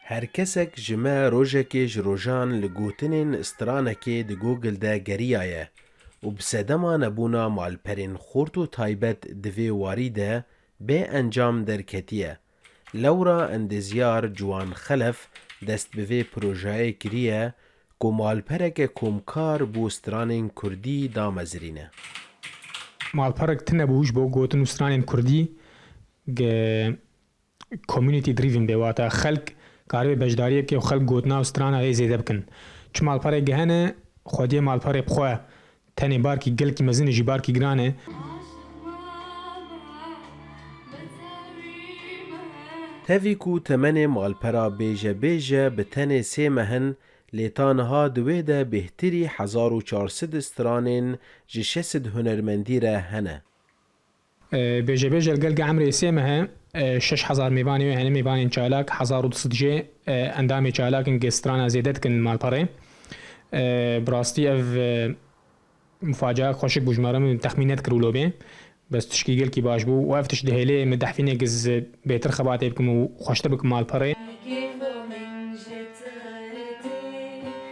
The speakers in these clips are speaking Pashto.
هر کسک جمع روژکی جروجان لگوتنین استرانکی دی گوگل ده گریایه و بسدما نبونا مالپرین خورت و تایبت دوی واری ده به انجام درکتیه. لورا اندزیار جوان خلف دست بوی پروژه کریه که مالپرک کمکار بو استرانین کردی دامزرینه. مالپرک تنه بوش بو گوتن استرانین کردی کمیونیتی دریون بیواتا خلق کاری بجداریه که خلق گوتنا استرانا ای زیده بکن. چه مالپره گهنه خودی مالپره بخواه تنی بارکی گل کی مزین جی بارکی گرانه. تاوی کو تمن مالپرا بیجه به تن سه مهن لیتانها دویده بهتری 1400 استرانین جشسد هنرمندی را هنه. بیجه الگل عمری سه مهن 6000 میوانی و هنه میوانی چالاک 1200 جی اندام چالاک ان گسترانا زیدت کن مالپره. براستی اف مفاجأة خوشك بوجمارة من تخمينات كرولوبين بس تشكي قل كي باش بو وافتش دهيلي من دحفيني قز بيتر خباتي بكم وخوشتر بكم مال باري.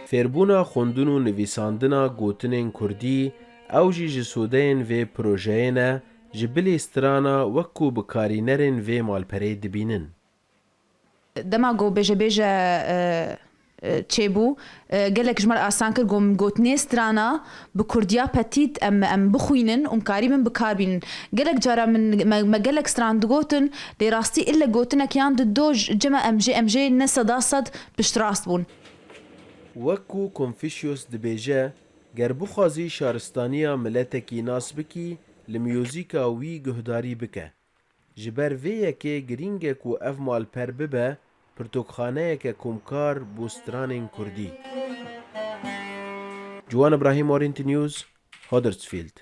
فیربونا خوندن و نویساندنا گوتنین کردی او جی جسودین و پروژهین جبلی استرانا وکو بکارینرین و مالپره دبینن. دما بیجه چه بو گلک جمر آسان کر گوتنی استرانا بکردیا پتیت ام بخوینن کاری من بکار بینن گلک جارا من ما گلک استران دگوتن دی راستی الا گوتنا کیان دوج جمع ام جی نصد بشتراست بون. وکو کنفوشیوس دبیجه گربو خازی شارستانیا ملتکی ناس بکی لمیوزیکا وی گهداری بکه. جبر ویه که گرینگه کو اف مالپر ببه پرتوکخانه که کمکار بوسترانین کردی. جوان ابراهیم اورینتی نیوز هادرسفیلد.